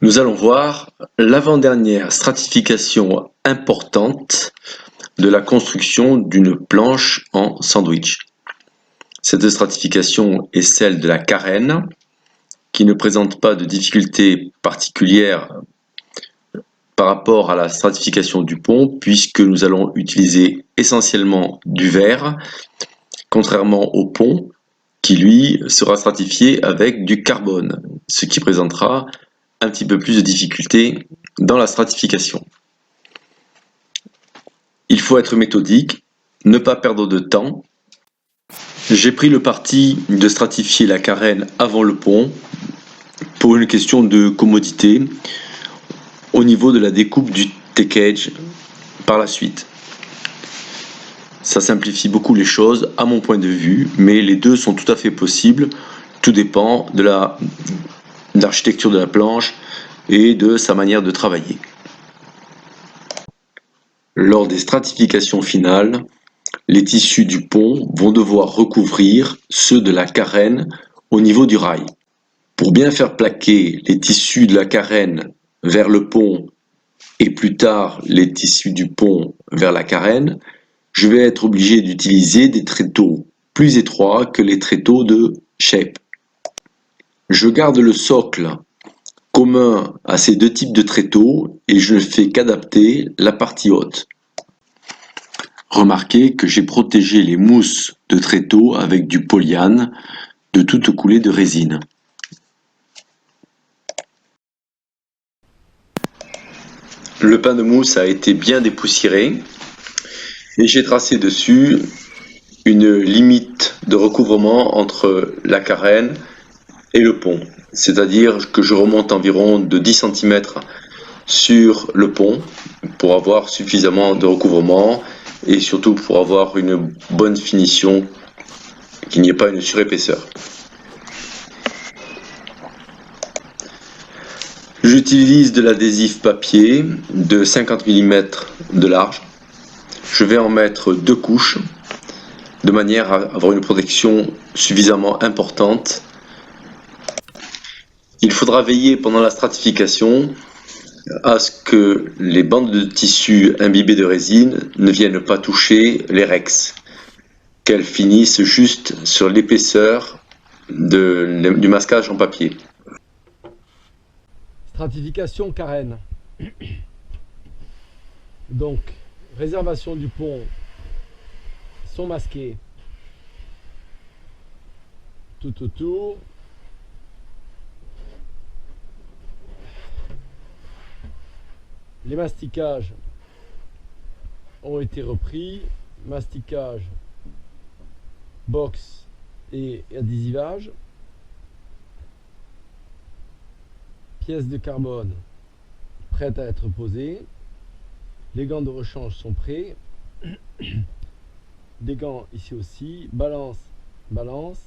Nous allons voir l'avant-dernière stratification importante de la construction d'une planche en sandwich. Cette stratification est celle de la carène, qui ne présente pas de difficultés particulières par rapport à la stratification du pont, puisque nous allons utiliser essentiellement du verre, contrairement au pont, qui lui sera stratifié avec du carbone, ce qui présentera un petit peu plus de difficultés dans la stratification. Il faut être méthodique, ne pas perdre de temps. J'ai pris le parti de stratifier la carène avant le pont pour une question de commodité au niveau de la découpe du T-cage par la suite. Ça simplifie beaucoup les choses à mon point de vue, mais les deux sont tout à fait possibles. Tout dépend de l'architecture de la planche et de sa manière de travailler. Lors des stratifications finales, les tissus du pont vont devoir recouvrir ceux de la carène au niveau du rail. Pour bien faire plaquer les tissus de la carène vers le pont et plus tard les tissus du pont vers la carène, je vais être obligé d'utiliser des tréteaux plus étroits que les tréteaux de shape. Je garde le socle commun à ces deux types de tréteaux et je ne fais qu'adapter la partie haute. Remarquez que j'ai protégé les mousses de tréteaux avec du polyane de toute coulée de résine. Le pain de mousse a été bien dépoussiéré et j'ai tracé dessus une limite de recouvrement entre la carène et le pont. C'est-à-dire que je remonte environ de 10 cm sur le pont pour avoir suffisamment de recouvrement et surtout pour avoir une bonne finition, qu'il n'y ait pas une surépaisseur. J'utilise de l'adhésif papier de 50 mm de large. Je vais en mettre 2 couches de manière à avoir une protection suffisamment importante. Il faudra veiller pendant la stratification à ce que les bandes de tissu imbibées de résine ne viennent pas toucher les rex, qu'elles finissent juste sur l'épaisseur du masquage en papier. Stratification carène. Donc, réservation du pont, sont masqués tout autour. Les masticages ont été repris, masticage, box et adhésivage. Pièces de carbone prêtes à être posées. Les gants de rechange sont prêts. Des gants ici aussi. Balance, balance.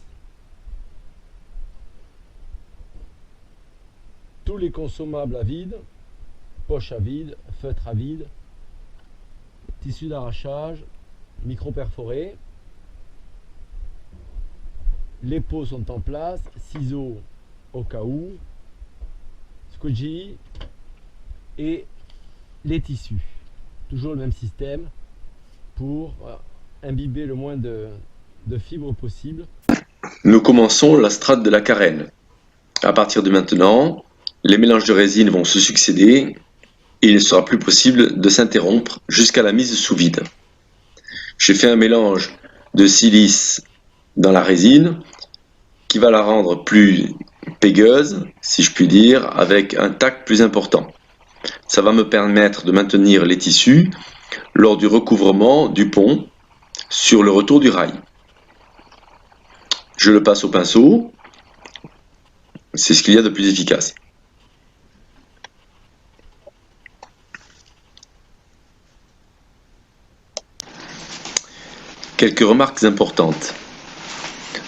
Tous les consommables à vide. Poche à vide, feutre à vide, tissu d'arrachage, micro perforé. Les pots sont en place, ciseaux au cas où, squeegee et les tissus. Toujours le même système pour imbiber le moins de fibres possible. Nous commençons la strate de la carène. À partir de maintenant, les mélanges de résine vont se succéder et il ne sera plus possible de s'interrompre jusqu'à la mise sous vide. J'ai fait un mélange de silice dans la résine qui va la rendre plus pégueuse, si je puis dire, avec un tact plus important. Ça va me permettre de maintenir les tissus lors du recouvrement du pont sur le retour du rail. Je le passe au pinceau, c'est ce qu'il y a de plus efficace. Quelques remarques importantes.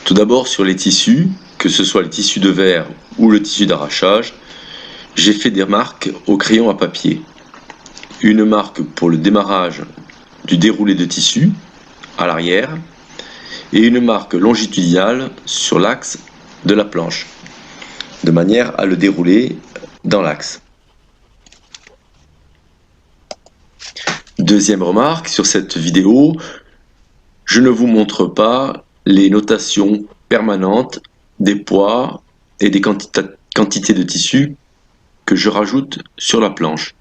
Tout d'abord sur les tissus, que ce soit le tissu de verre ou le tissu d'arrachage, j'ai fait des marques au crayon à papier. Une marque pour le démarrage du déroulé de tissu à l'arrière et une marque longitudinale sur l'axe de la planche, de manière à le dérouler dans l'axe. Deuxième remarque sur cette vidéo, je ne vous montre pas les notations permanentes des poids et des quantités de tissu que je rajoute sur la planche.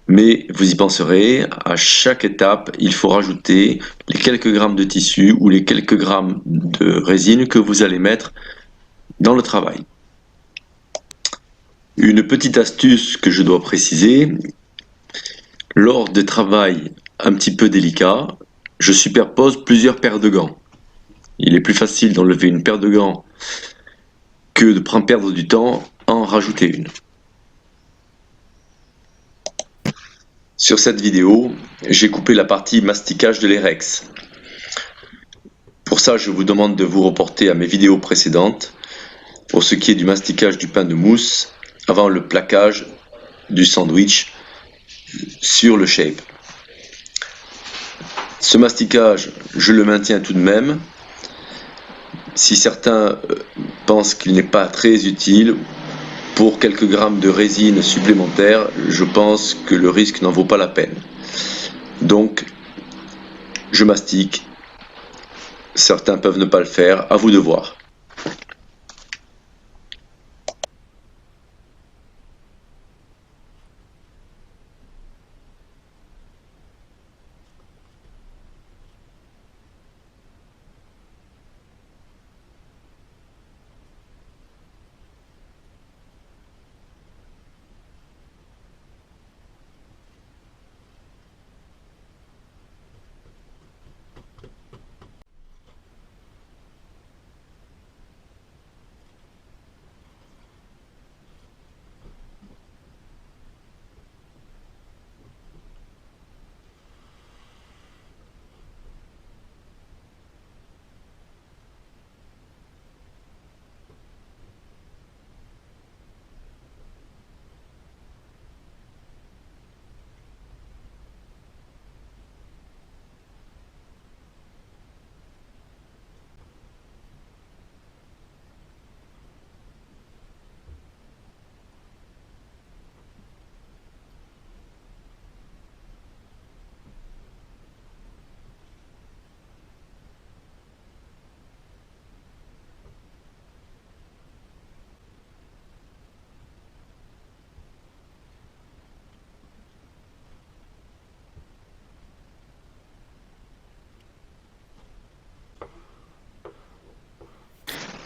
Mais vous y penserez, à chaque étape, il faut rajouter les quelques grammes de tissu ou les quelques grammes de résine que vous allez mettre dans le travail. Une petite astuce que je dois préciser, lors des travails un petit peu délicats, je superpose plusieurs paires de gants. Il est plus facile d'enlever une paire de gants que de perdre du temps à en rajouter une. Sur cette vidéo, j'ai coupé la partie masticage de l'Erex. Pour ça, je vous demande de vous reporter à mes vidéos précédentes pour ce qui est du masticage du pain de mousse avant le plaquage du sandwich sur le shape. Ce masticage, je le maintiens tout de même. Si certains pensent qu'il n'est pas très utile, pour quelques grammes de résine supplémentaire, je pense que le risque n'en vaut pas la peine. Donc, je mastique. Certains peuvent ne pas le faire, à vous de voir.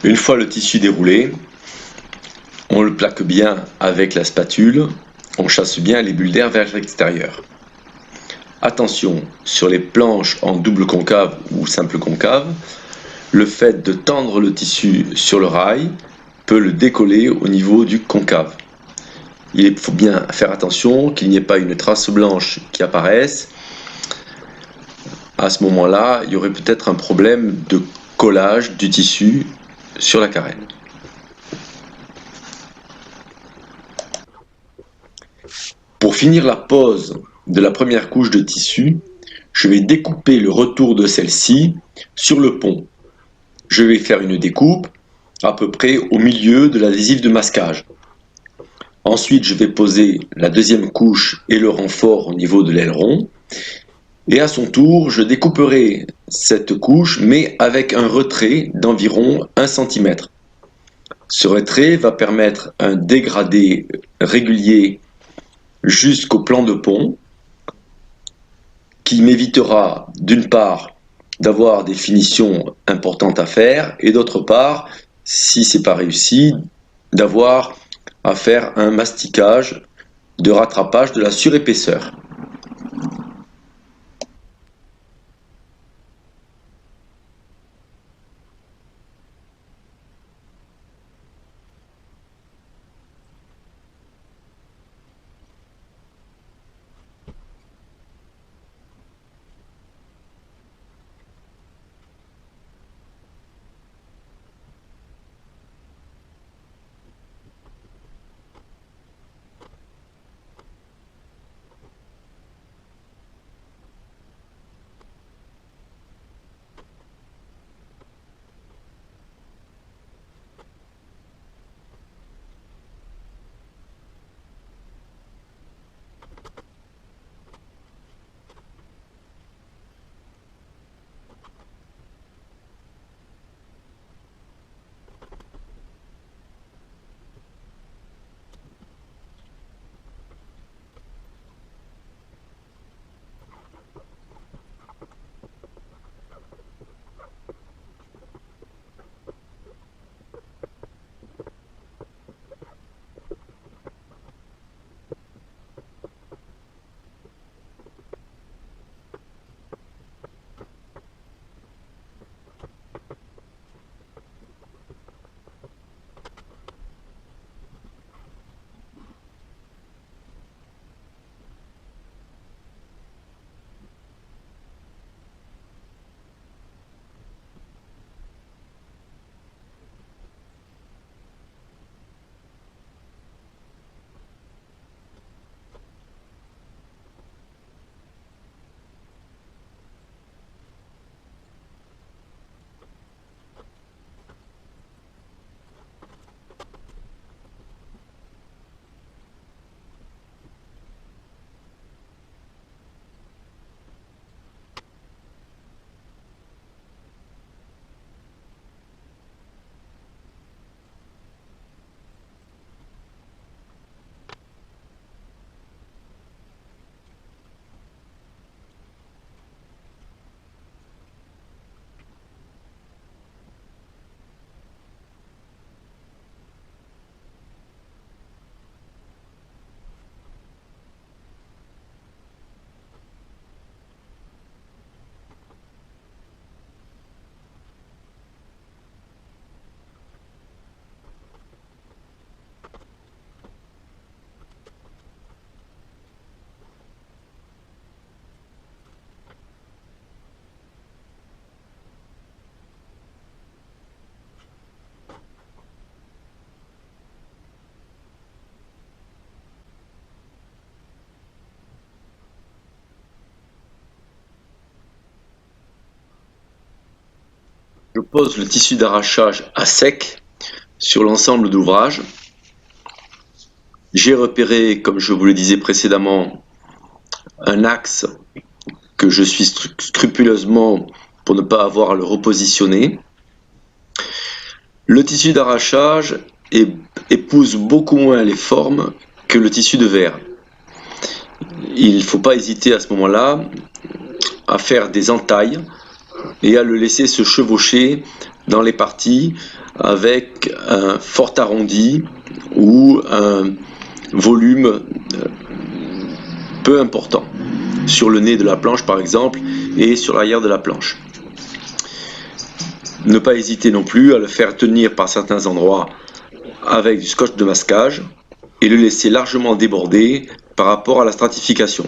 Une fois le tissu déroulé, on le plaque bien avec la spatule, on chasse bien les bulles d'air vers l'extérieur. Attention, sur les planches en double concave ou simple concave, le fait de tendre le tissu sur le rail peut le décoller au niveau du concave. Il faut bien faire attention qu'il n'y ait pas une trace blanche qui apparaisse. À ce moment-là, il y aurait peut-être un problème de collage du tissu sur la carène. Pour finir la pose de la première couche de tissu, je vais découper le retour de celle-ci sur le pont. Je vais faire une découpe à peu près au milieu de l'adhésif de masquage. Ensuite, je vais poser la deuxième couche et le renfort au niveau de l'aileron. Et à son tour, je découperai cette couche, mais avec un retrait d'environ 1 cm. Ce retrait va permettre un dégradé régulier jusqu'au plan de pont, qui m'évitera d'une part d'avoir des finitions importantes à faire, et d'autre part, si c'est pas réussi, d'avoir à faire un masticage de rattrapage de la surépaisseur. pose le tissu d'arrachage à sec sur l'ensemble de l'ouvrage. J'ai repéré, comme je vous le disais précédemment, un axe que je suis scrupuleusement pour ne pas avoir à le repositionner. Le tissu d'arrachage épouse beaucoup moins les formes que le tissu de verre. Il ne faut pas hésiter à ce moment-là à faire des entailles et à le laisser se chevaucher dans les parties avec un fort arrondi ou un volume peu important sur le nez de la planche par exemple et sur l'arrière de la planche. Ne pas hésiter non plus à le faire tenir par certains endroits avec du scotch de masquage et le laisser largement déborder par rapport à la stratification.